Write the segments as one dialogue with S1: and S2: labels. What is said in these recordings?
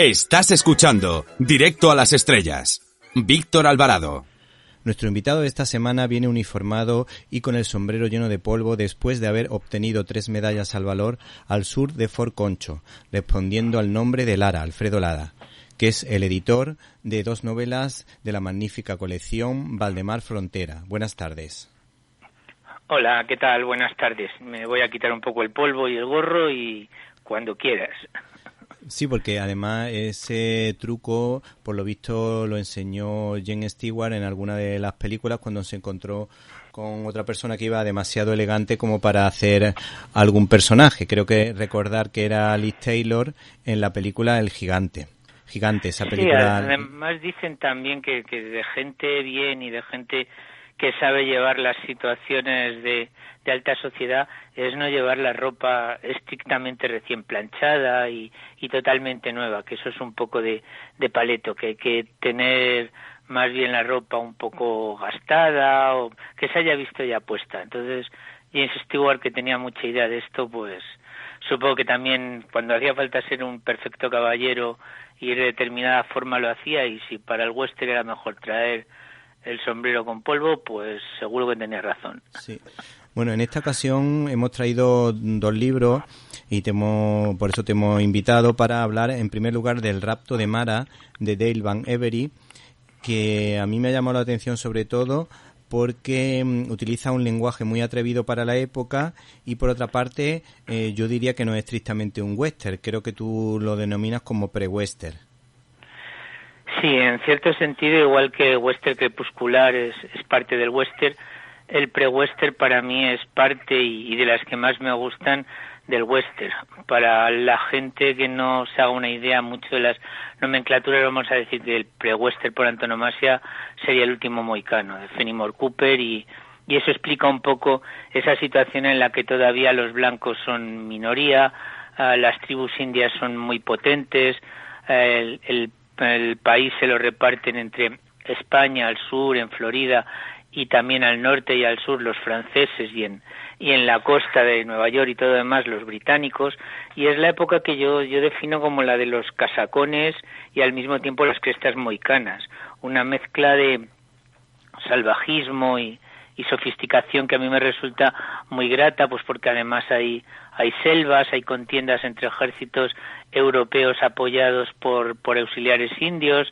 S1: Estás escuchando Directo a las Estrellas. Víctor Alvarado.
S2: Nuestro invitado de esta semana viene uniformado y con el sombrero lleno de polvo después de haber obtenido 3 medallas al valor al sur de Fort Concho, respondiendo al nombre de Lara, Alfredo Lara, que es el editor de 2 novelas de la magnífica colección Valdemar Frontera. Buenas tardes.
S3: Hola, ¿qué tal? Buenas tardes. Me voy a quitar un poco el polvo y el gorro y cuando quieras.
S2: Sí, porque además ese truco, por lo visto, lo enseñó Jen Stewart en alguna de las películas cuando se encontró con otra persona que iba demasiado elegante como para hacer algún personaje. Creo que recordar que era Liz Taylor en la película El Gigante. Esa película.
S3: Sí, además dicen también que de gente bien y de gente que sabe llevar las situaciones de alta sociedad es no llevar la ropa estrictamente recién planchada y totalmente nueva, que eso es un poco de paleto, que hay que tener más bien la ropa un poco gastada o que se haya visto ya puesta. Entonces James Stewart, que tenía mucha idea de esto, pues supongo que también cuando hacía falta ser un perfecto caballero y de determinada forma lo hacía, y si para el western era mejor traer el sombrero con polvo, pues seguro que tenía razón.
S2: Sí. Bueno, en esta ocasión hemos traído 2 libros y por eso te hemos invitado para hablar en primer lugar del Rapto de Mara de Dale Van Every, que a mí me ha llamado la atención sobre todo porque utiliza un lenguaje muy atrevido para la época y por otra parte yo diría que no es estrictamente un western, creo que tú lo denominas como pre-western.
S3: Sí, en cierto sentido, igual que el western crepuscular es parte del western, el pre-western para mí es parte y de las que más me gustan del western. Para la gente que no se haga una idea mucho de las nomenclaturas, vamos a decir que el pre-western por antonomasia sería El último mohicano, de Fenimore Cooper, y eso explica un poco esa situación en la que todavía los blancos son minoría, las tribus indias son muy potentes, el país se lo reparten entre España al sur, en Florida, y también al norte y al sur los franceses, y en la costa de Nueva York y todo lo demás los británicos, y es la época que yo defino como la de los casacones y al mismo tiempo las crestas mohicanas, una mezcla de salvajismo y sofisticación que a mí me resulta muy grata, pues porque además hay selvas, hay contiendas entre ejércitos europeos apoyados por auxiliares indios.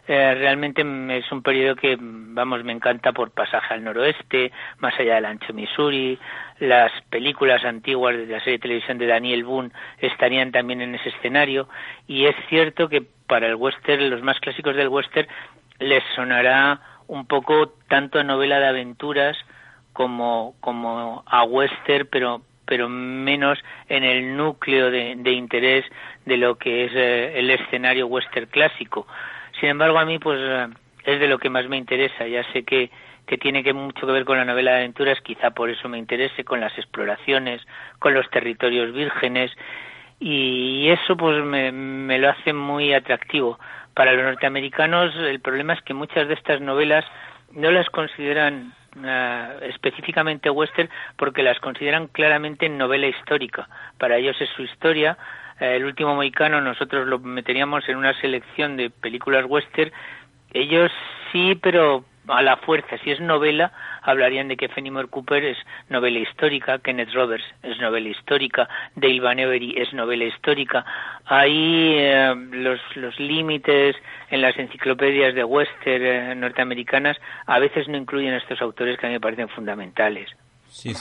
S3: Realmente es un periodo que, me encanta por Pasaje al Noroeste, Más allá del ancho Missouri. Las películas antiguas de la serie de televisión de Daniel Boone estarían también en ese escenario, y es cierto que para el western, los más clásicos del western, les sonará un poco tanto a novela de aventuras como a western, pero menos en el núcleo de interés de lo que es el escenario western clásico. Sin embargo, a mí pues es de lo que más me interesa. Ya sé que tiene mucho que ver con la novela de aventuras, quizá por eso me interese, con las exploraciones, con los territorios vírgenes, y eso pues me lo hace muy atractivo. Para los norteamericanos el problema es que muchas de estas novelas no las consideran específicamente western porque las consideran claramente novela histórica. Para ellos es su historia. El último mohicano nosotros lo meteríamos en una selección de películas western. Ellos sí, pero a la fuerza. Si es novela, hablarían de que Fenimore Cooper es novela histórica, Kenneth Roberts es novela histórica, Dale Van Every es novela histórica. Ahí los límites en las enciclopedias de western norteamericanas a veces no incluyen a estos autores que a mí me parecen fundamentales.
S2: Sí.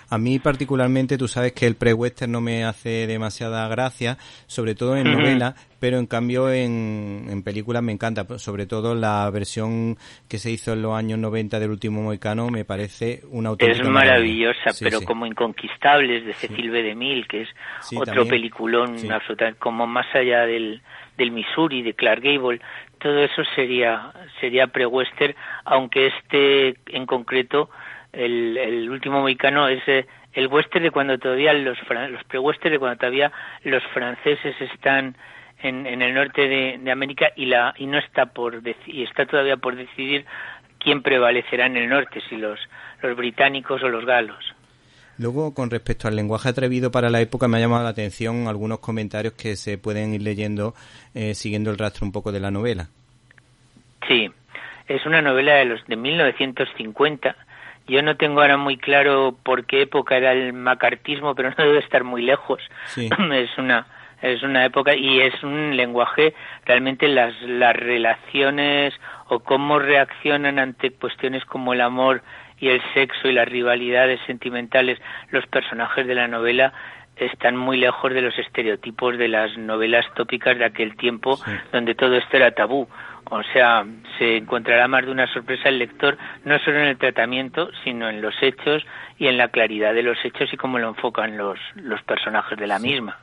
S2: A mí particularmente, tú sabes que el pre-western no me hace demasiada gracia, sobre todo en novela, pero en cambio en películas me encanta. Sobre todo la versión que se hizo en los años 90 del Último Mohicano me parece una auténtica
S3: Es maravillosa,
S2: sí,
S3: pero
S2: sí.
S3: Como Inconquistables de Cecil B. DeMille, que es otro
S2: también,
S3: peliculón absolutamente, como Más allá del Missouri, de Clark Gable, todo eso sería pre-western, aunque este en concreto, el Último Mohicano, es el western de cuando todavía los pre-western de cuando todavía los franceses están en el norte de América y no está está todavía por decidir quién prevalecerá en el norte, si los británicos o los galos.
S2: Luego, con respecto al lenguaje atrevido para la época, me ha llamado la atención algunos comentarios que se pueden ir leyendo siguiendo el rastro un poco de la novela.
S3: Sí, es una novela de 1950. Yo no tengo ahora muy claro por qué época era el macartismo, pero no debe estar muy lejos. Sí. Es una época y es un lenguaje, realmente las relaciones o cómo reaccionan ante cuestiones como el amor y el sexo y las rivalidades sentimentales los personajes de la novela están muy lejos de los estereotipos de las novelas tópicas de aquel tiempo, sí, donde todo esto era tabú. O sea, se encontrará más de una sorpresa el lector, no solo en el tratamiento, sino en los hechos y en la claridad de los hechos y cómo lo enfocan los personajes de la misma.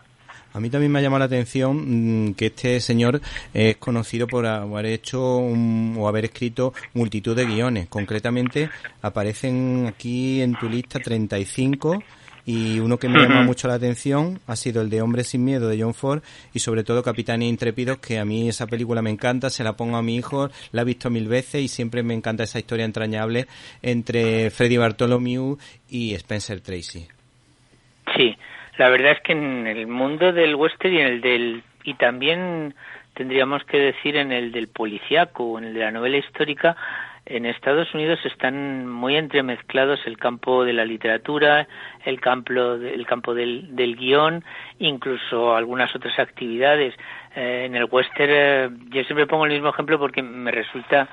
S2: A mí también me ha llamado la atención que este señor es conocido por haber hecho o haber escrito multitud de guiones. Concretamente, aparecen aquí en tu lista 35 y uno que me llama mucho la atención ha sido el de Hombre sin miedo de John Ford y sobre todo Capitanes Intrépidos, que a mí esa película me encanta, se la pongo a mi hijo, la he visto 1000 veces y siempre me encanta esa historia entrañable entre Freddie Bartholomew y Spencer Tracy.
S3: Sí. La verdad es que en el mundo del western y también tendríamos que decir en el del policíaco o en el de la novela histórica, en Estados Unidos están muy entremezclados el campo de la literatura, el campo del guión, incluso algunas otras actividades. En el western yo siempre pongo el mismo ejemplo porque me resulta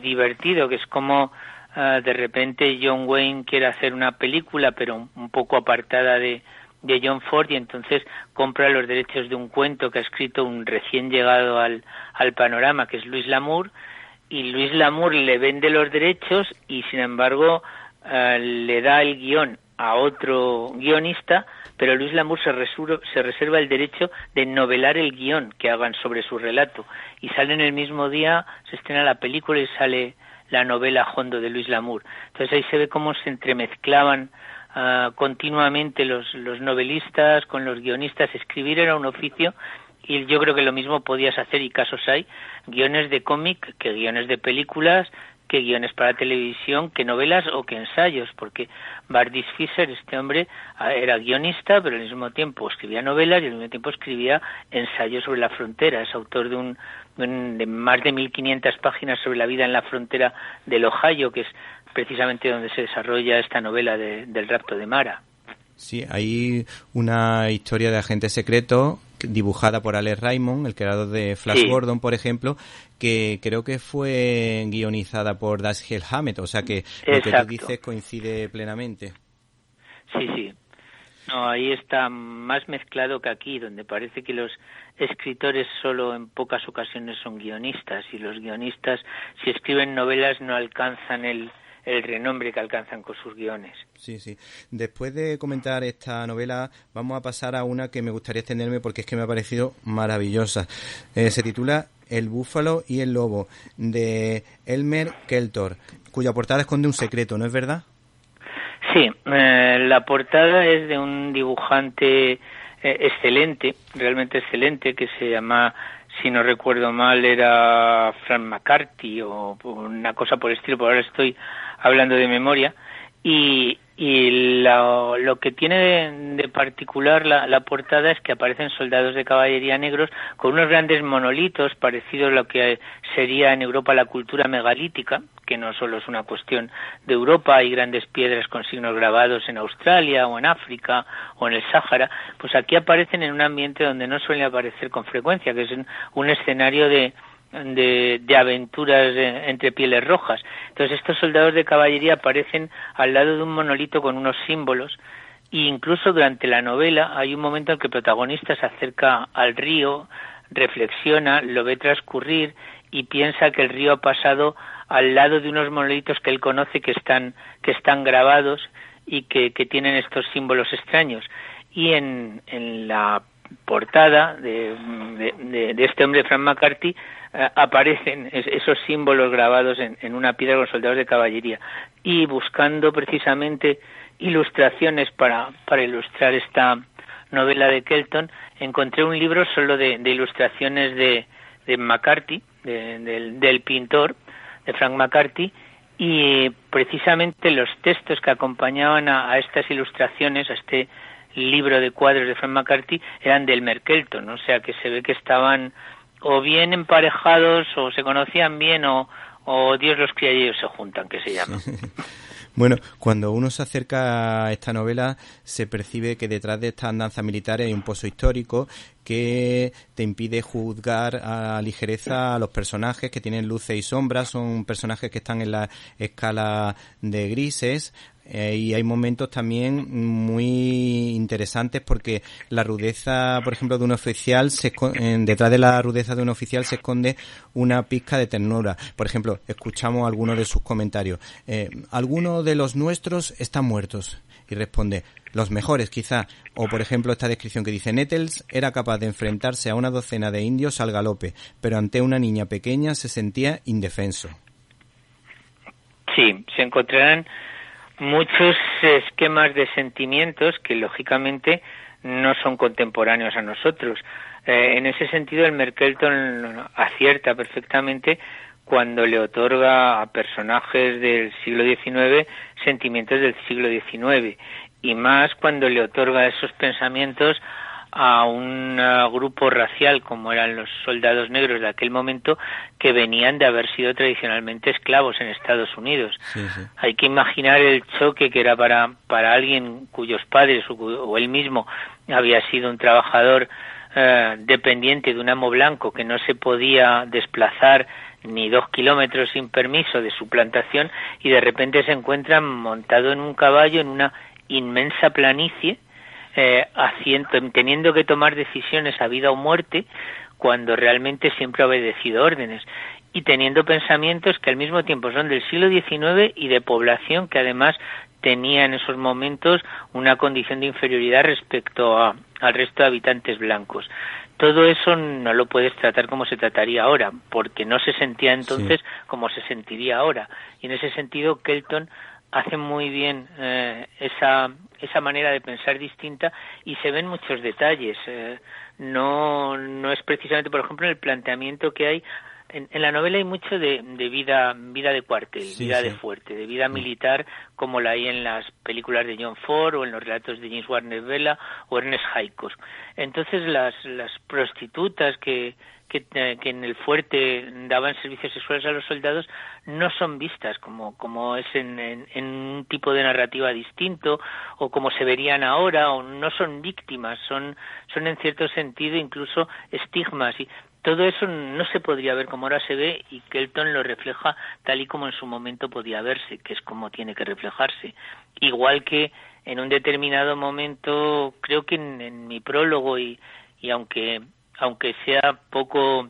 S3: divertido, que es como de repente John Wayne quiere hacer una película pero un poco apartada de John Ford y entonces compra los derechos de un cuento que ha escrito un recién llegado al panorama, que es Louis L'Amour, y Louis L'Amour le vende los derechos y sin embargo le da el guión a otro guionista, pero Louis L'Amour se reserva el derecho de novelar el guión que hagan sobre su relato y sale en el mismo día, se estrena la película y sale la novela Hondo de Louis L'Amour. Entonces ahí se ve cómo se entremezclaban continuamente los novelistas con los guionistas. Escribir era un oficio y yo creo que lo mismo podías hacer, y casos hay, guiones de cómic que guiones de películas, que guiones para televisión, que novelas o que ensayos, porque Bardis Fisher, este hombre, era guionista, pero al mismo tiempo escribía novelas y al mismo tiempo escribía ensayos sobre la frontera. Es autor de más de 1500 páginas sobre la vida en la frontera del Ohio, que es precisamente donde se desarrolla esta novela del rapto de Mara.
S2: Sí, hay una historia de agente secreto dibujada por Alex Raymond, el creador de Flash Gordon, por ejemplo, que creo que fue guionizada por Dashiell Hammett, o sea que lo que tú dices coincide plenamente.
S3: Sí. No, ahí está más mezclado que aquí, donde parece que los escritores solo en pocas ocasiones son guionistas, y los guionistas, si escriben novelas, no alcanzan el renombre que alcanzan con sus guiones.
S2: Sí. Después de comentar esta novela, vamos a pasar a una que me gustaría extenderme porque es que me ha parecido maravillosa. Se titula El búfalo y el lobo, de Elmer Keltor, cuya portada esconde un secreto, ¿no es verdad?
S3: Sí, la portada es de un dibujante excelente, realmente excelente, que se llama, si no recuerdo mal, era Frank McCarthy o una cosa por el estilo, por ahora estoy hablando de memoria, y lo que tiene de particular la portada es que aparecen soldados de caballería negros con unos grandes monolitos parecidos a lo que sería en Europa la cultura megalítica, que no solo es una cuestión de Europa, hay grandes piedras con signos grabados en Australia o en África o en el Sáhara, pues aquí aparecen en un ambiente donde no suelen aparecer con frecuencia, que es un escenario de aventuras entre pieles rojas. Entonces estos soldados de caballería aparecen al lado de un monolito con unos símbolos, e incluso durante la novela hay un momento en que el protagonista se acerca al río, reflexiona, lo ve transcurrir y piensa que el río ha pasado al lado de unos monolitos que él conoce que están grabados y que tienen estos símbolos extraños. Y en la portada de este hombre, Frank McCarthy, aparecen esos símbolos grabados en una piedra con soldados de caballería, y buscando precisamente ilustraciones para ilustrar esta novela de Kelton, encontré un libro solo de ilustraciones de McCarthy, del pintor, de Frank McCarthy, y precisamente los textos que acompañaban a estas ilustraciones, a este libro de cuadros de Frank McCarthy, eran del Merkelton, ¿no? O sea que se ve que estaban o bien emparejados o se conocían bien o Dios los cría y ellos se juntan, que se llama.
S2: Bueno, cuando uno se acerca a esta novela se percibe que detrás de estas andanzas militares hay un pozo histórico que te impide juzgar a ligereza a los personajes que tienen luces y sombras, son personajes que están en la escala de grises. Y hay momentos también muy interesantes porque la rudeza, por ejemplo, de un oficial, detrás de la rudeza de un oficial se esconde una pizca de ternura. Por ejemplo, escuchamos algunos de sus comentarios. Algunos de los nuestros están muertos. Y responde, los mejores quizá. O por ejemplo esta descripción que dice, Nettles era capaz de enfrentarse a una docena de indios al galope, pero ante una niña pequeña se sentía indefenso.
S3: Sí, se encontrarán muchos esquemas de sentimientos que lógicamente no son contemporáneos a nosotros. En ese sentido el Merkelton acierta perfectamente cuando le otorga a personajes del siglo XIX sentimientos del siglo XIX, y más cuando le otorga esos pensamientos a un grupo racial como eran los soldados negros de aquel momento, que venían de haber sido tradicionalmente esclavos en Estados Unidos. Sí, sí. Hay que imaginar el choque que era para alguien cuyos padres o él mismo había sido un trabajador dependiente de un amo blanco que no se podía desplazar ni 2 kilómetros sin permiso de su plantación, y de repente se encuentra montado en un caballo en una inmensa planicie, teniendo que tomar decisiones a vida o muerte cuando realmente siempre ha obedecido órdenes, y teniendo pensamientos que al mismo tiempo son del siglo XIX y de población que además tenía en esos momentos una condición de inferioridad respecto al resto de habitantes blancos. Todo eso no lo puedes tratar como se trataría ahora, porque no se sentía entonces como se sentiría ahora. Y en ese sentido, Kelton hace muy bien esa manera de pensar distinta, y se ven muchos detalles. No es precisamente, por ejemplo, en el planteamiento que hay. En la novela hay mucho de vida de cuartel, de fuerte, de vida militar, como la hay en las películas de John Ford o en los relatos de James Warner Bella o Ernest Hickox. Entonces las prostitutas que en el fuerte daban servicios sexuales a los soldados no son vistas como es en un tipo de narrativa distinto, o como se verían ahora, o no son víctimas, son en cierto sentido incluso estigmas, y todo eso no se podría ver como ahora se ve, y Kelton lo refleja tal y como en su momento podía verse, que es como tiene que reflejarse. Igual que en un determinado momento, creo que en mi prólogo, y aunque sea poco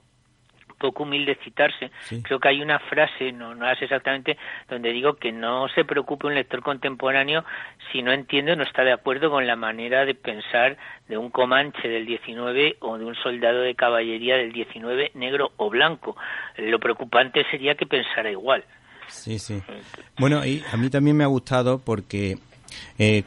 S3: humilde citarse, creo que hay una frase, no la sé exactamente, donde digo que no se preocupe un lector contemporáneo si no entiende o no está de acuerdo con la manera de pensar de un comanche del 19 o de un soldado de caballería del 19, negro o blanco. Lo preocupante sería que pensara igual.
S2: Sí. Bueno, y a mí también me ha gustado porque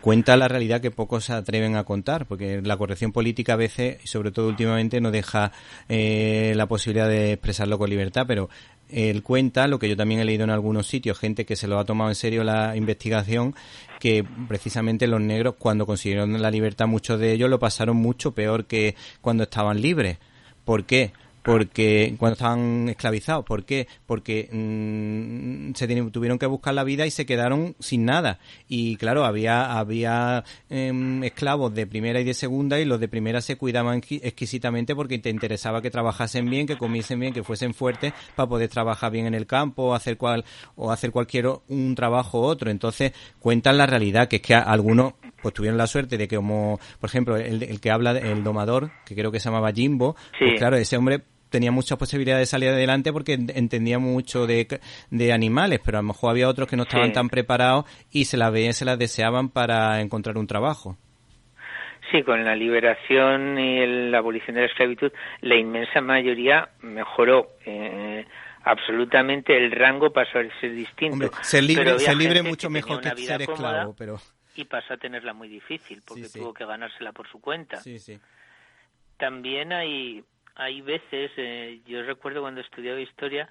S2: cuenta la realidad que pocos se atreven a contar, porque la corrección política a veces, y sobre todo últimamente, no deja la posibilidad de expresarlo con libertad, pero él cuenta, lo que yo también he leído en algunos sitios, gente que se lo ha tomado en serio la investigación, que precisamente los negros, cuando consiguieron la libertad, muchos de ellos lo pasaron mucho peor que cuando estaban libres. ¿Por qué? Porque cuando estaban esclavizados, ¿por qué? Porque tuvieron que buscar la vida y se quedaron sin nada. Y claro, había esclavos de primera y de segunda, y los de primera se cuidaban exquisitamente porque te interesaba que trabajasen bien, que comiesen bien, que fuesen fuertes para poder trabajar bien en el campo o hacer cualquier un trabajo u otro. Entonces cuentan la realidad, que es que algunos pues tuvieron la suerte de que, como por ejemplo el que habla, el domador, que creo que se llamaba Jimbo, pues claro, ese hombre tenía muchas posibilidades de salir adelante porque entendía mucho de animales, pero a lo mejor había otros que no estaban tan preparados y se las veían, se las deseaban para encontrar un trabajo.
S3: Sí, con la liberación y la abolición de la esclavitud, la inmensa mayoría mejoró. Absolutamente el rango pasó a ser distinto.
S2: Hombre, ser libre mucho mejor que ser esclavo, pero...
S3: Y pasó a tenerla muy difícil, porque tuvo que ganársela por su cuenta. Sí. También hay veces, yo recuerdo cuando estudiaba historia,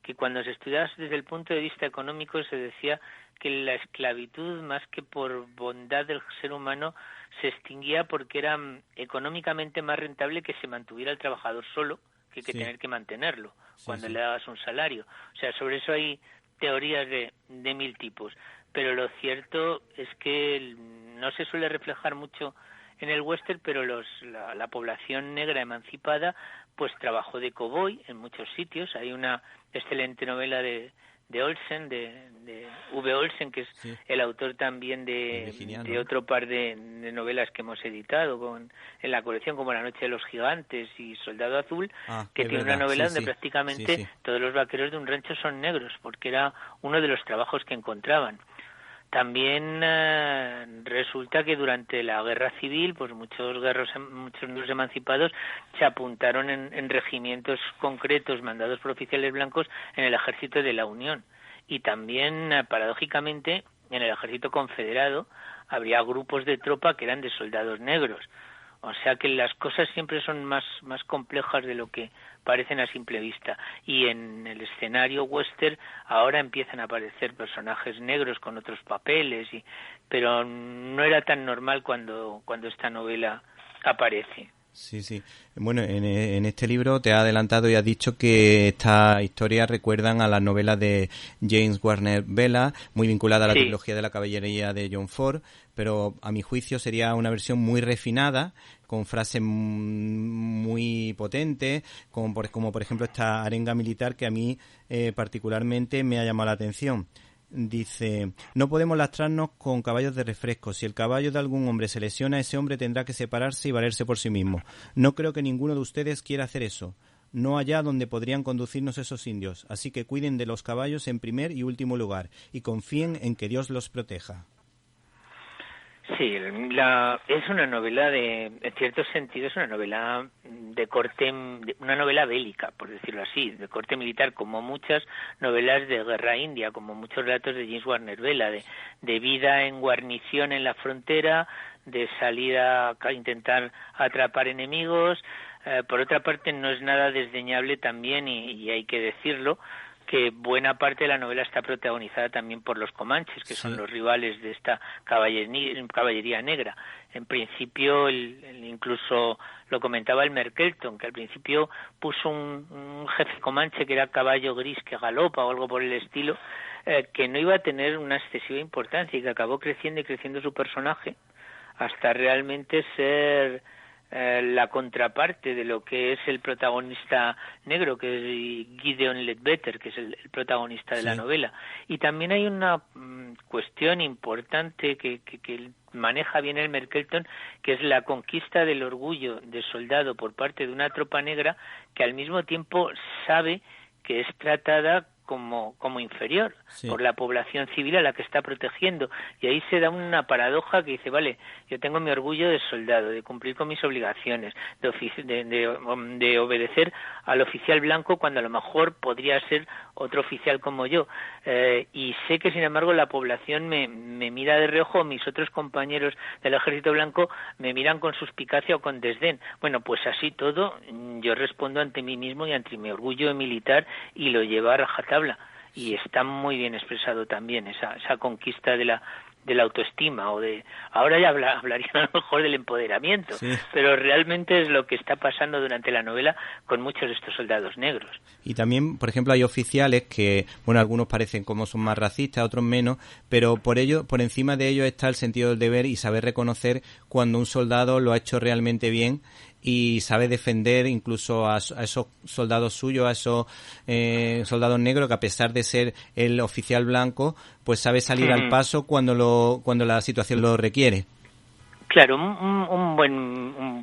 S3: que cuando se estudiaba desde el punto de vista económico se decía que la esclavitud, más que por bondad del ser humano, se extinguía porque era económicamente más rentable que se mantuviera el trabajador solo que tener que mantenerlo cuando le dabas un salario. O sea, sobre eso hay teorías de 1000 tipos. Pero lo cierto es que no se suele reflejar mucho en el western, pero la población negra emancipada pues trabajó de cowboy en muchos sitios. Hay una excelente novela de Olsen, de V. Olsen, que es el autor también de otro par de novelas que hemos editado en la colección, como La noche de los gigantes y Soldado azul, que tiene una novela donde prácticamente todos los vaqueros de un rancho son negros, porque era uno de los trabajos que encontraban. También resulta que durante la guerra civil, pues muchos negros emancipados se apuntaron en regimientos concretos mandados por oficiales blancos en el ejército de la Unión. Y también, paradójicamente, en el ejército confederado habría grupos de tropa que eran de soldados negros. O sea que las cosas siempre son más complejas de lo que parecen a simple vista. Y en el escenario western ahora empiezan a aparecer personajes negros con otros papeles, pero no era tan normal cuando esta novela aparece.
S2: Sí. Bueno, en este libro te has adelantado y has dicho que estas historias recuerdan a las novelas de James Warner Vela, muy vinculada a la trilogía de la caballería de John Ford, pero a mi juicio sería una versión muy refinada, con frases muy potentes, como por ejemplo esta arenga militar que a mí particularmente me ha llamado la atención. Dice: no podemos lastrarnos con caballos de refresco. Si el caballo de algún hombre se lesiona, ese hombre tendrá que separarse y valerse por sí mismo. No creo que ninguno de ustedes quiera hacer eso. No allá donde podrían conducirnos esos indios. Así que cuiden de los caballos en primer y último lugar y confíen en que Dios los proteja.
S3: Sí, es una novela en cierto sentido, es una novela de corte, una novela bélica, por decirlo así, de corte militar, como muchas novelas de guerra india, como muchos relatos de James Warner Vela, de vida en guarnición en la frontera, de salir a intentar atrapar enemigos. Por otra parte, no es nada desdeñable también, y hay que decirlo, que buena parte de la novela está protagonizada también por los comanches, que son los rivales de esta caballería negra. En principio, incluso lo comentaba el Merkelton, que al principio puso un jefe comanche que era caballo gris que galopa o algo por el estilo, que no iba a tener una excesiva importancia y que acabó creciendo y creciendo su personaje hasta realmente ser la contraparte de lo que es el protagonista negro, que es Gideon Ledbetter, que es el protagonista de la novela. Y también hay una cuestión importante que maneja bien el Merkelton, que es la conquista del orgullo de soldado por parte de una tropa negra que al mismo tiempo sabe que es tratada como inferior por la población civil a la que está protegiendo, y ahí se da una paradoja que dice: vale, yo tengo mi orgullo de soldado, de cumplir con mis obligaciones, de obedecer al oficial blanco cuando a lo mejor podría ser otro oficial como yo, y sé que sin embargo la población me mira de reojo, mis otros compañeros del ejército blanco me miran con suspicacia o con desdén. Bueno, pues así todo yo respondo ante mí mismo y ante mi orgullo militar y lo llevo a rajatabla. Y está muy bien expresado también esa conquista de la autoestima, o ahora ya hablaría a lo mejor del empoderamiento, pero realmente es lo que está pasando durante la novela con muchos de estos soldados negros.
S2: Y también, por ejemplo, hay oficiales que, bueno, algunos parecen como son más racistas, otros menos, pero por encima de ello está el sentido del deber y saber reconocer cuando un soldado lo ha hecho realmente bien y sabe defender incluso a esos soldados suyos, a esos soldados negros, que a pesar de ser el oficial blanco, pues sabe salir al paso cuando la situación lo requiere.
S3: Claro, un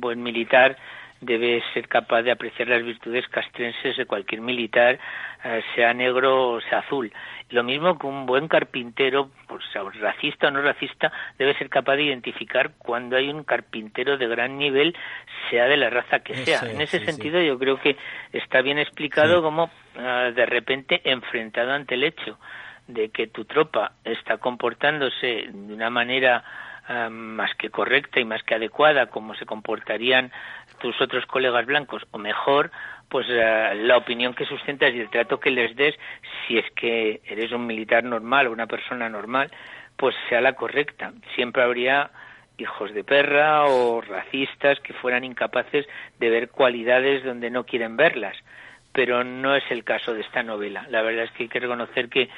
S3: buen militar debe ser capaz de apreciar las virtudes castrenses de cualquier militar, sea negro o sea azul. Lo mismo que un buen carpintero, pues racista o no racista, debe ser capaz de identificar cuando hay un carpintero de gran nivel, sea de la raza que sea. En ese sentido yo creo que está bien explicado cómo de repente, enfrentado ante el hecho de que tu tropa está comportándose de una manera más que correcta y más que adecuada, como se comportarían tus otros colegas blancos, o mejor, pues la opinión que sustentas y el trato que les des, si es que eres un militar normal o una persona normal, pues sea la correcta. Siempre habría hijos de perra o racistas que fueran incapaces de ver cualidades donde no quieren verlas, pero no es el caso de esta novela. La verdad es que hay que reconocer que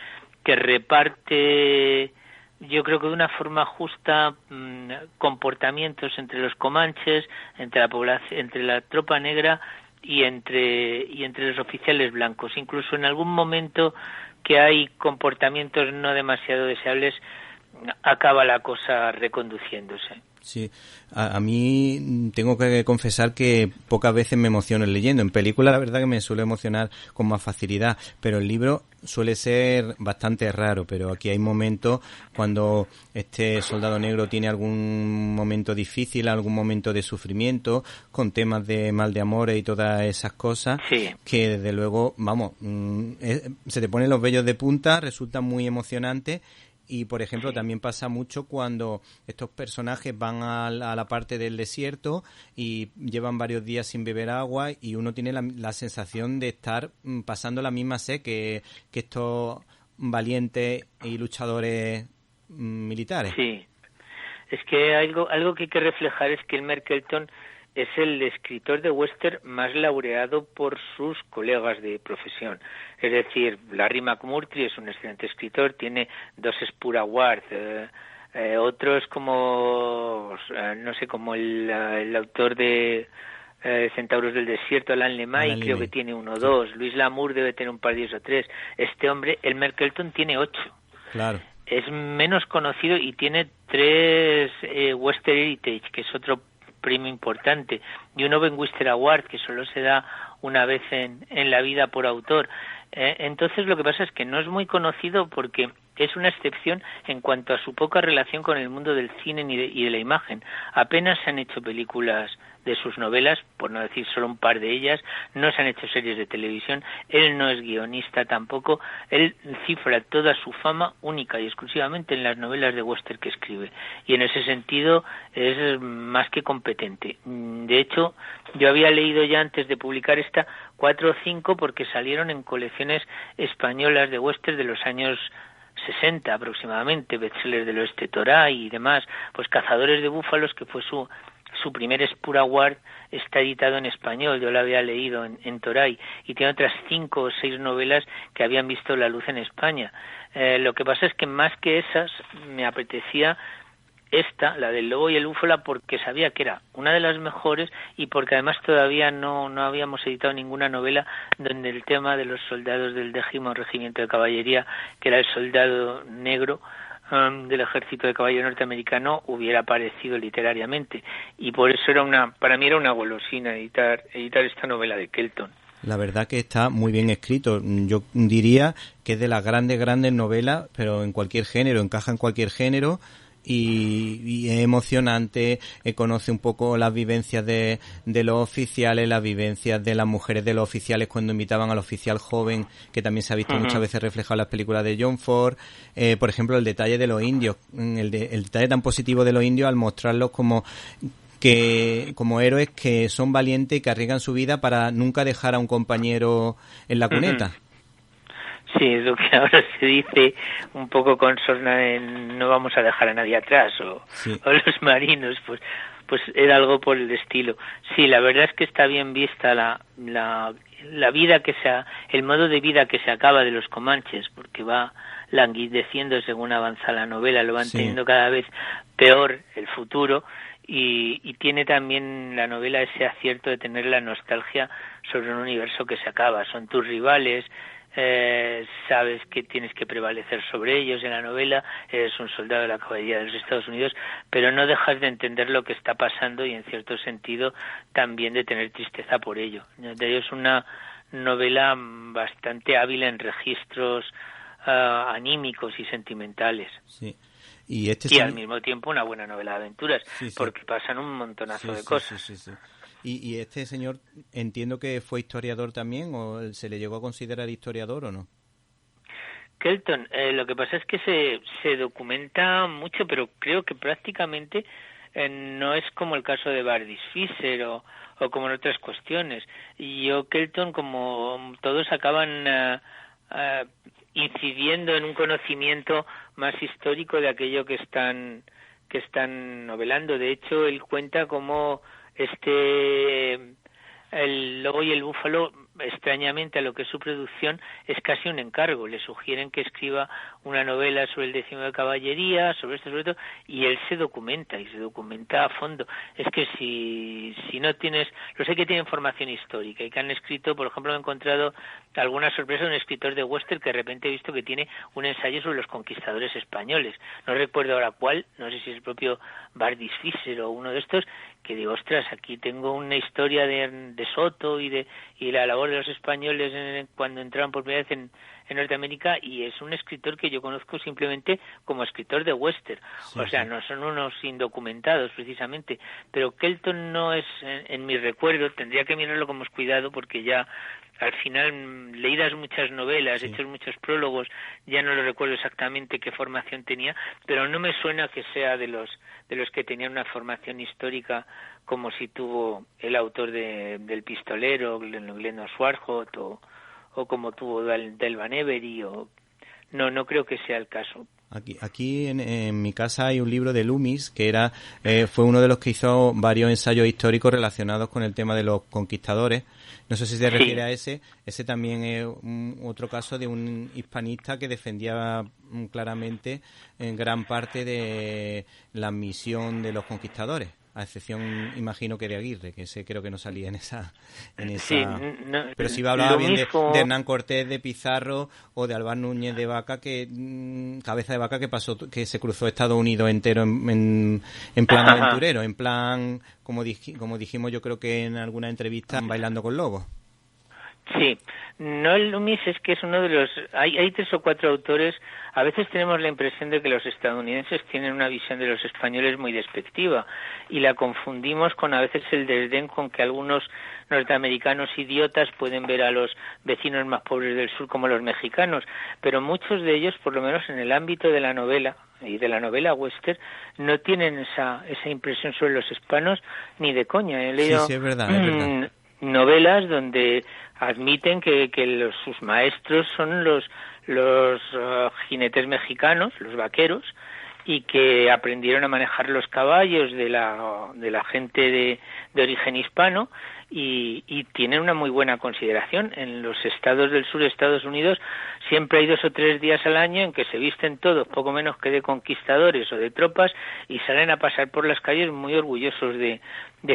S3: reparte, yo creo que de una forma justa, comportamientos entre los comanches, entre la población, entre la tropa negra y entre los oficiales blancos. Incluso en algún momento que hay comportamientos no demasiado deseables, acaba la cosa reconduciéndose.
S2: Sí, a mí tengo que confesar que pocas veces me emociono leyendo. En película la verdad que me suele emocionar con más facilidad, pero el libro suele ser bastante raro. Pero aquí hay momentos cuando este soldado negro tiene algún momento difícil, algún momento de sufrimiento, con temas de mal de amores y todas esas cosas,
S3: sí,
S2: que desde luego, vamos, se te ponen los vellos de punta, resulta muy emocionante. Y, por ejemplo, también pasa mucho cuando estos personajes van a la parte del desierto y llevan varios días sin beber agua y uno tiene la sensación de estar pasando la misma sed que estos valientes y luchadores militares.
S3: Sí, es que algo que hay que reflejar es que Elmer Kelton es el escritor de western más laureado por sus colegas de profesión. Es decir, Larry McMurtry es un excelente escritor, tiene 2 Spur Awards, otros como, no sé, como el autor de Centauros del Desierto, Alan Lemay, creo que tiene 1 o 2, Luis Lamour debe tener un par de 10 o 3. Este hombre, Elmer Kelton, tiene 8.
S2: Claro.
S3: Es menos conocido y tiene 3 Western Heritage, que es otro premio importante, y un Owen Wister Award, que solo se da una vez en la vida por autor. Entonces lo que pasa es que no es muy conocido porque es una excepción en cuanto a su poca relación con el mundo del cine y de la imagen. Apenas se han hecho películas de sus novelas, por no decir solo un par de ellas, no se han hecho series de televisión, él no es guionista tampoco, él cifra toda su fama única y exclusivamente en las novelas de western que escribe, y en ese sentido es más que competente. De hecho, yo había leído ya antes de publicar esta 4 o 5 porque salieron en colecciones españolas de western de los años 60 aproximadamente, Bestsellers del Oeste Toray y demás, pues Cazadores de Búfalos, que fue su primer Spur Award, está editado en español, yo lo había leído en Toray, y tiene otras 5 o 6 novelas que habían visto la luz en España. Lo que pasa es que más que esas me apetecía esta, la del Lobo y el Búfalo, porque sabía que era una de las mejores y porque además todavía no habíamos editado ninguna novela donde el tema de los soldados del 10º Regimiento de Caballería, que era el soldado negro del ejército de caballo norteamericano, hubiera aparecido literariamente, y por eso para mí era una golosina editar esta novela de Kelton.
S2: La verdad que está muy bien escrito. Yo diría que es de las grandes novelas, pero en cualquier género, encaja en cualquier género. Y es emocionante, conoce un poco las vivencias de los oficiales, las vivencias de las mujeres de los oficiales cuando invitaban al oficial joven, que también se ha visto muchas veces reflejado en las películas de John Ford. Por ejemplo, el detalle de los indios, el detalle tan positivo de los indios al mostrarlos como héroes que son valientes y que arriesgan su vida para nunca dejar a un compañero en la cuneta.
S3: Sí, es lo que ahora se dice un poco con sorna en no vamos a dejar a nadie atrás, o los marinos, pues era algo por el estilo. Sí, la verdad es que está bien vista la vida el modo de vida que se acaba de los comanches, porque va languideciendo según avanza la novela, lo van teniendo cada vez peor el futuro, y tiene también la novela ese acierto de tener la nostalgia sobre un universo que se acaba. Son tus rivales, sabes que tienes que prevalecer sobre ellos en la novela, eres un soldado de la caballería de los Estados Unidos, pero no dejas de entender lo que está pasando y en cierto sentido también de tener tristeza por ello. Es una novela bastante hábil en registros anímicos y sentimentales.
S2: Sí. Y
S3: al mismo tiempo una buena novela de aventuras, porque pasan un montonazo de cosas.
S2: Sí. ¿Y este señor entiendo que fue historiador también, o se le llegó a considerar historiador o no?
S3: Kelton, lo que pasa es que se documenta mucho, pero creo que prácticamente no es como el caso de Bardis Fisher o como en otras cuestiones. Y yo, Kelton, como todos acaban incidiendo en un conocimiento más histórico de aquello que están novelando. De hecho, él cuenta cómo el lobo y el búfalo, extrañamente a lo que es su producción, es casi un encargo. Le sugieren que escriba una novela sobre el 10º de caballería, sobre esto, sobre todo, y él se documenta a fondo. Es que si no tienes, lo sé que tienen formación histórica y que han escrito, por ejemplo, he encontrado alguna sorpresa de un escritor de western que de repente he visto que tiene un ensayo sobre los conquistadores españoles. No recuerdo ahora cuál, no sé si es el propio Bardis Fisher o uno de estos, que digo, ostras, aquí tengo una historia de Soto y la labor de los españoles cuando entraron por primera vez en Norteamérica, y es un escritor que yo conozco simplemente como escritor de western. Sí, o sea, no son unos indocumentados precisamente, pero Kelton no es en mi recuerdo, tendría que mirarlo con más cuidado porque ya al final, leídas muchas novelas, hechos muchos prólogos, ya no lo recuerdo exactamente qué formación tenía, pero no me suena que sea de los que tenían una formación histórica como si tuvo el autor del Pistolero, Glenn Swarthout, o como tuvo Delvan Avery, no creo que sea el caso.
S2: Aquí en mi casa hay un libro de Loomis que fue uno de los que hizo varios ensayos históricos relacionados con el tema de los conquistadores. No sé si se refiere a ese. Ese también es otro caso de un hispanista que defendía claramente en gran parte de la misión de los conquistadores, a excepción, imagino, que de Aguirre, que ese creo que no salía en esa. Sí, no, pero sí hablaba bien de Hernán Cortés, de Pizarro o de Albán Núñez de Vaca, Cabeza de Vaca, que se cruzó Estados Unidos entero en plan aventurero, en plan, como dijimos yo creo que en alguna entrevista, bailando con lobos.
S3: Sí, no, el Loomis es que es uno de los... Hay 3 o 4 autores. A veces tenemos la impresión de que los estadounidenses tienen una visión de los españoles muy despectiva y la confundimos con a veces el desdén con que algunos norteamericanos idiotas pueden ver a los vecinos más pobres del sur como los mexicanos, pero muchos de ellos, por lo menos en el ámbito de la novela y de la novela western, no tienen esa impresión sobre los hispanos ni de coña. He leído
S2: sí, es verdad.
S3: Novelas donde admiten que sus maestros son los jinetes mexicanos, los vaqueros, y que aprendieron a manejar los caballos de la gente de origen hispano, y tienen una muy buena consideración. En los estados del sur de Estados Unidos siempre hay 2 o 3 días al año en que se visten todos poco menos que de conquistadores o de tropas y salen a pasar por las calles muy orgullosos de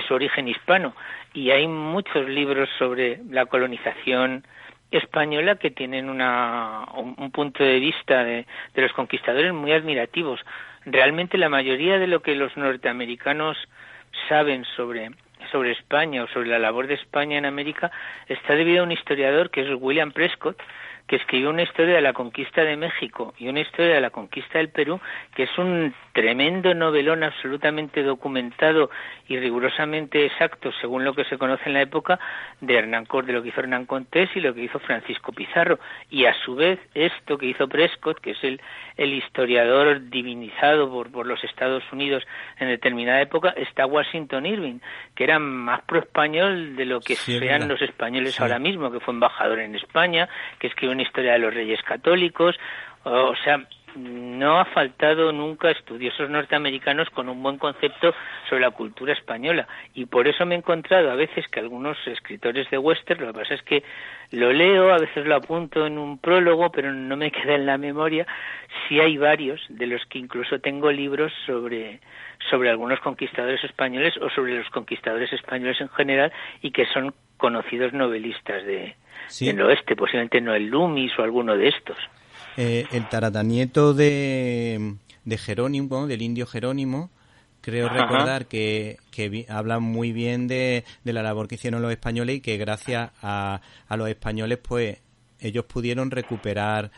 S3: su origen hispano. Y hay muchos libros sobre la colonización española que tienen un punto de vista de los conquistadores muy admirativos. Realmente la mayoría de lo que los norteamericanos saben sobre España o sobre la labor de España en América está debido a un historiador que es William Prescott, que escribió una historia de la conquista de México y una historia de la conquista del Perú, que es un tremendo novelón absolutamente documentado y rigurosamente exacto según lo que se conoce en la época de lo que hizo Hernán Cortés y lo que hizo Francisco Pizarro. Y a su vez esto que hizo Prescott, que es el historiador divinizado por los Estados Unidos en determinada época, está Washington Irving, que era más pro-español de lo que sean los españoles ahora mismo, que fue embajador en España, que escribió una historia de los Reyes Católicos. O sea, no ha faltado nunca estudiosos norteamericanos con un buen concepto sobre la cultura española, y por eso me he encontrado a veces que algunos escritores de western, lo que pasa es que lo leo, a veces lo apunto en un prólogo, pero no me queda en la memoria. Sí hay varios de los que incluso tengo libros sobre algunos conquistadores españoles o sobre los conquistadores españoles en general, y que son conocidos novelistas del oeste, posiblemente no el Loomis o alguno de estos.
S2: El tataranieto de Jerónimo, del indio Jerónimo, creo recordar que habla muy bien de la labor que hicieron los españoles, y que gracias a los españoles pues ellos pudieron recuperar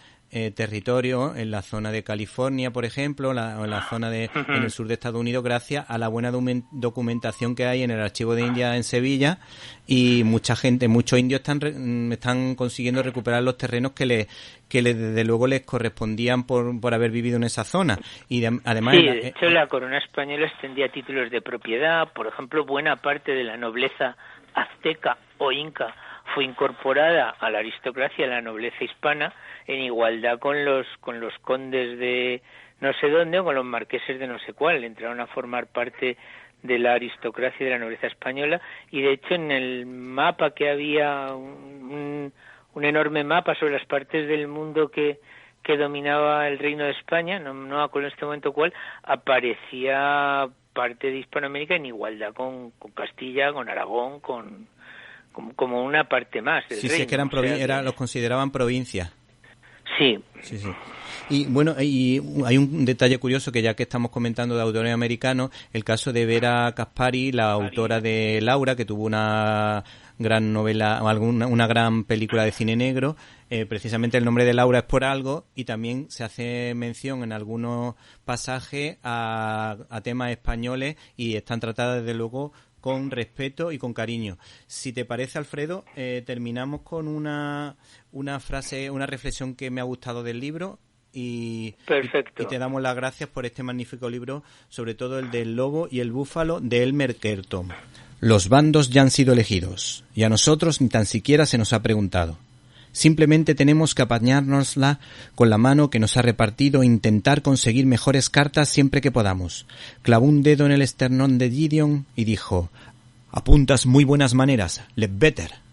S2: territorio en la zona de California, por ejemplo, o en la zona en el sur de Estados Unidos, gracias a la buena documentación que hay en el Archivo de Indias en Sevilla, y muchos indios están consiguiendo recuperar los terrenos que desde luego les correspondían por haber vivido en esa zona. Y además,
S3: sí, de hecho la corona española extendía títulos de propiedad. Por ejemplo, buena parte de la nobleza azteca o inca fue incorporada a la aristocracia, a la nobleza hispana, en igualdad con los condes de no sé dónde o con los marqueses de no sé cuál. Entraron a formar parte de la aristocracia y de la nobleza española, y de hecho en el mapa que había, un enorme mapa sobre las partes del mundo que dominaba el Reino de España, no me acuerdo en este momento cuál, aparecía parte de Hispanoamérica en igualdad con Castilla, con Aragón, como una parte más del reino.
S2: Sí, es que los consideraban provincias.
S3: Sí.
S2: Sí. Y bueno, y hay un detalle curioso, que ya que estamos comentando de autores americanos, el caso de Vera Caspary, la autora de Laura, que tuvo una gran novela, una gran película de cine negro. Precisamente el nombre de Laura es por algo, y también se hace mención en algunos pasajes a temas españoles, y están tratadas desde luego con respeto y con cariño. Si te parece, Alfredo, terminamos con una frase, una reflexión que me ha gustado del libro.
S3: Perfecto.
S2: Y te damos las gracias por este magnífico libro, sobre todo el del lobo y el búfalo, de Elmer Kerton. Los bandos ya han sido elegidos, y a nosotros ni tan siquiera se nos ha preguntado. Simplemente tenemos que apañárnosla con la mano que nos ha repartido e intentar conseguir mejores cartas siempre que podamos. Clavó un dedo en el esternón de Gideon y dijo: «Apuntas muy buenas maneras, Ledbetter».